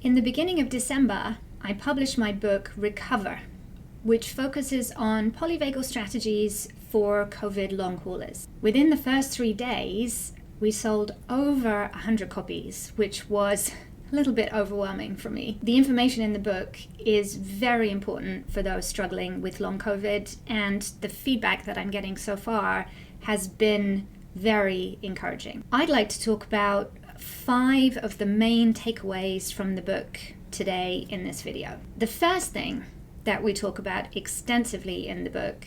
In the beginning of December, I published my book, Recover, which focuses on polyvagal strategies for COVID long haulers. Within the first 3 days, we sold over 100 copies, which was a little bit overwhelming for me. The information in the book is very important for those struggling with long COVID, and the feedback that I'm getting so far has been very encouraging. I'd like to talk about 5 of the main takeaways from the book today in this video. The first thing that we talk about extensively in the book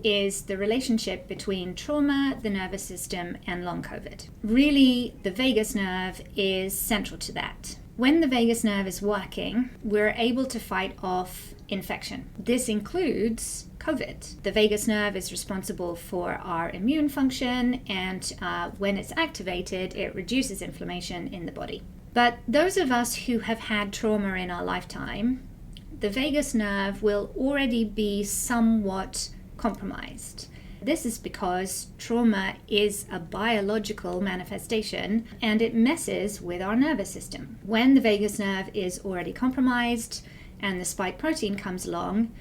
is the relationship between trauma, the nervous system, and long COVID. Really, the vagus nerve is central to that. When the vagus nerve is working, we're able to fight off infection. This includes COVID. The vagus nerve is responsible for our immune function, and when it's activated, it reduces inflammation in the body. But those of us who have had trauma in our lifetime, the vagus nerve will already be somewhat compromised. This is because trauma is a biological manifestation and it messes with our nervous system. When the vagus nerve is already compromised and the spike protein comes along,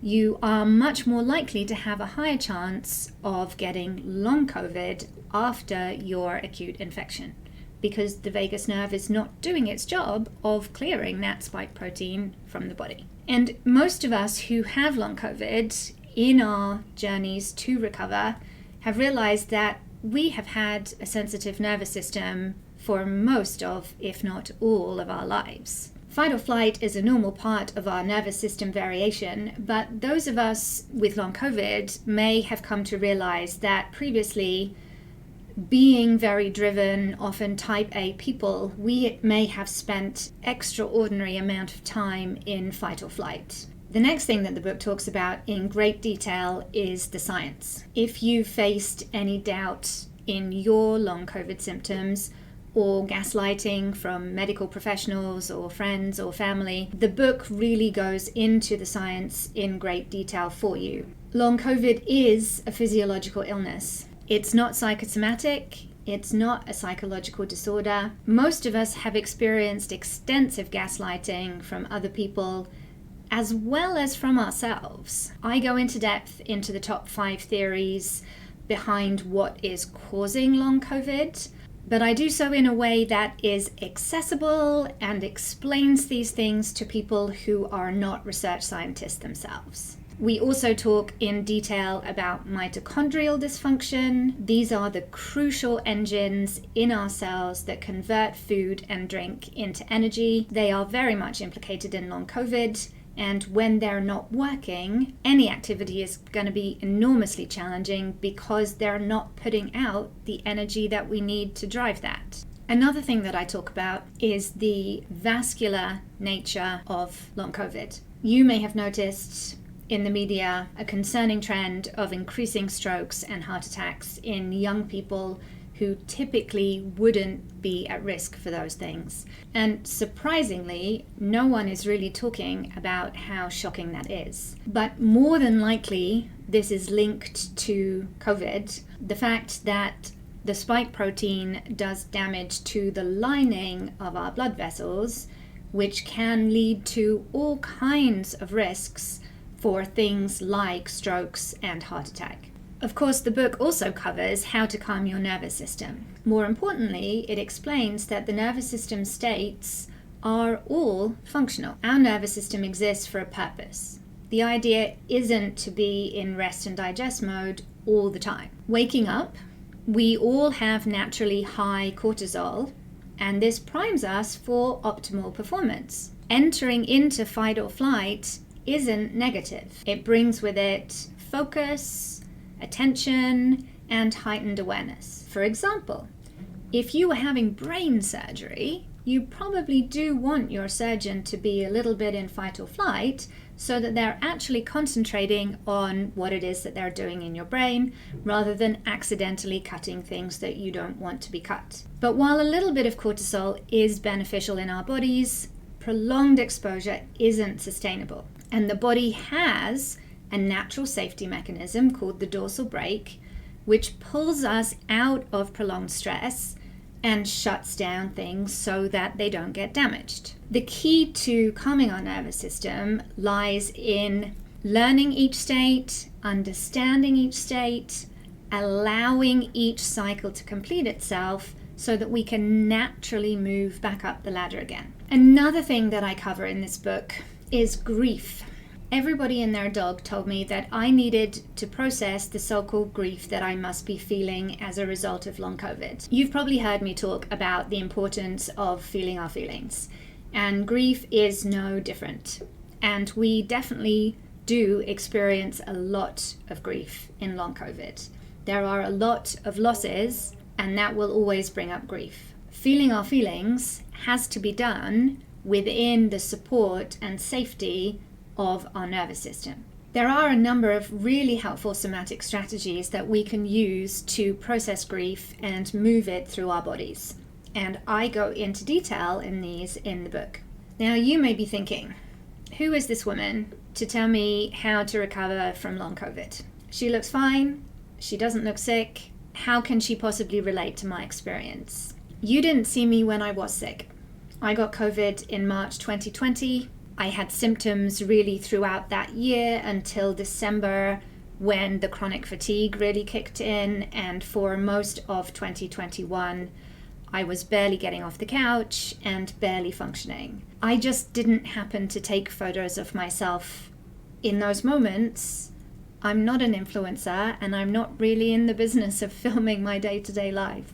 you are much more likely to have a higher chance of getting long COVID after your acute infection, because the vagus nerve is not doing its job of clearing that spike protein from the body. And most of us who have long COVID in our journeys to recover have realized that we have had a sensitive nervous system for most of, if not all, of our lives. Fight or flight is a normal part of our nervous system variation, but those of us with long COVID may have come to realize that previously, being very driven, often type A people, we may have spent extraordinary amount of time in fight or flight. The next thing that the book talks about in great detail is the science. If you faced any doubt in your long COVID symptoms or gaslighting from medical professionals or friends or family, the book really goes into the science in great detail for you. Long COVID is a physiological illness. It's not psychosomatic. It's not a psychological disorder. Most of us have experienced extensive gaslighting from other people as well as from ourselves. I go into depth into the top 5 theories behind what is causing long COVID, but I do so in a way that is accessible and explains these things to people who are not research scientists themselves. We also talk in detail about mitochondrial dysfunction. These are the crucial engines in our cells that convert food and drink into energy. They are very much implicated in long COVID, and when they're not working, any activity is going to be enormously challenging because they're not putting out the energy that we need to drive that. Another thing that I talk about is the vascular nature of long COVID. You may have noticed in the media a concerning trend of increasing strokes and heart attacks in young people who typically wouldn't be at risk for those things. And surprisingly, no one is really talking about how shocking that is. But more than likely, this is linked to COVID. The fact that the spike protein does damage to the lining of our blood vessels, which can lead to all kinds of risks for things like strokes and heart attack. Of course, the book also covers how to calm your nervous system. More importantly, it explains that the nervous system states are all functional. Our nervous system exists for a purpose. The idea isn't to be in rest and digest mode all the time. Waking up, we all have naturally high cortisol, and this primes us for optimal performance. Entering into fight or flight isn't negative. It brings with it focus, attention, and heightened awareness. For example, if you were having brain surgery, you probably do want your surgeon to be a little bit in fight or flight so that they're actually concentrating on what it is that they're doing in your brain rather than accidentally cutting things that you don't want to be cut. But while a little bit of cortisol is beneficial in our bodies, prolonged exposure isn't sustainable. And the body has a natural safety mechanism called the dorsal brake, which pulls us out of prolonged stress and shuts down things so that they don't get damaged. The key to calming our nervous system lies in learning each state, understanding each state, allowing each cycle to complete itself so that we can naturally move back up the ladder again. Another thing that I cover in this book is grief. Everybody and their dog told me that I needed to process the so-called grief that I must be feeling as a result of long COVID. You've probably heard me talk about the importance of feeling our feelings, and grief is no different. And we definitely do experience a lot of grief in long COVID. There are a lot of losses, and that will always bring up grief. Feeling our feelings has to be done within the support and safety of our nervous system. There are a number of really helpful somatic strategies that we can use to process grief and move it through our bodies. And I go into detail in these in the book. Now you may be thinking, who is this woman to tell me how to recover from long COVID? She looks fine. She doesn't look sick. How can she possibly relate to my experience? You didn't see me when I was sick. I got COVID in March 2020. I had symptoms really throughout that year until December, when the chronic fatigue really kicked in, and for most of 2021 I was barely getting off the couch and barely functioning. I just didn't happen to take photos of myself in those moments. I'm not an influencer, and I'm not really in the business of filming my day-to-day life.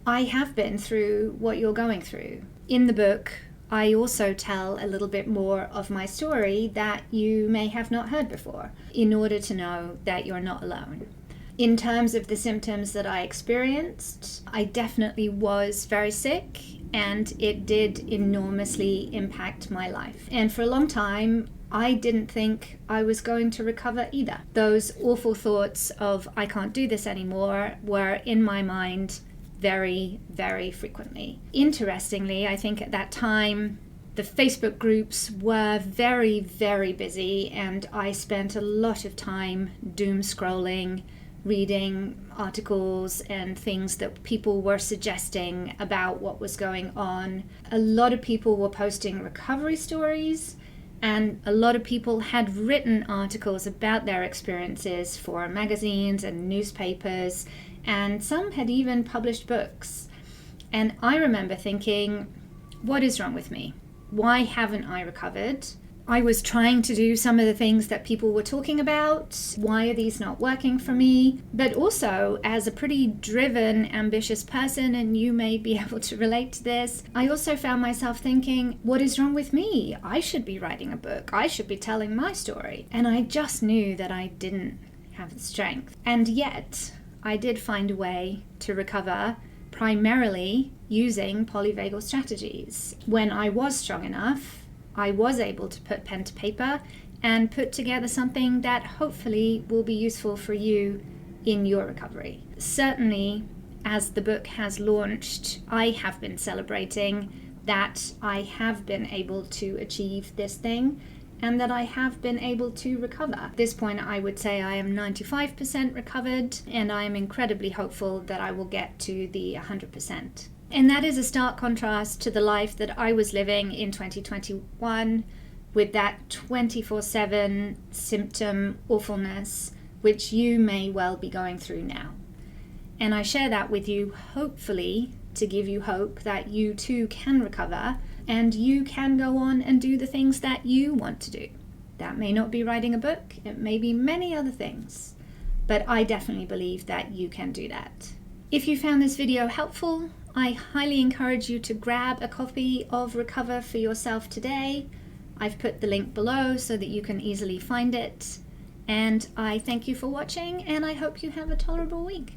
I have been through what you're going through. In the book, I also tell a little bit more of my story that you may have not heard before, in order to know that you're not alone. In terms of the symptoms that I experienced, I definitely was very sick, and it did enormously impact my life. And for a long time, I didn't think I was going to recover either. Those awful thoughts of I can't do this anymore were in my mind very, very frequently. Interestingly, I think at that time, the Facebook groups were very, very busy, and I spent a lot of time doom scrolling, reading articles and things that people were suggesting about what was going on. A lot of people were posting recovery stories, and a lot of people had written articles about their experiences for magazines and newspapers, and some had even published books. And I remember thinking, what is wrong with me? Why haven't I recovered? I was trying to do some of the things that people were talking about. Why are these not working for me? But also, as a pretty driven, ambitious person, and you may be able to relate to this, I also found myself thinking, what is wrong with me? I should be writing a book. I should be telling my story. And I just knew that I didn't have the strength. And yet, I did find a way to recover, primarily using polyvagal strategies. When I was strong enough, I was able to put pen to paper and put together something that hopefully will be useful for you in your recovery. Certainly, as the book has launched, I have been celebrating that I have been able to achieve this thing and that I have been able to recover. At this point, I would say I am 95% recovered, and I am incredibly hopeful that I will get to the 100%. And that is a stark contrast to the life that I was living in 2021 with that 24/7 symptom awfulness, which you may well be going through now. And I share that with you, hopefully, to give you hope that you too can recover and you can go on and do the things that you want to do. That may not be writing a book, it may be many other things, but I definitely believe that you can do that. If you found this video helpful, I highly encourage you to grab a copy of Recover for yourself today. I've put the link below so that you can easily find it. And I thank you for watching, and I hope you have a tolerable week.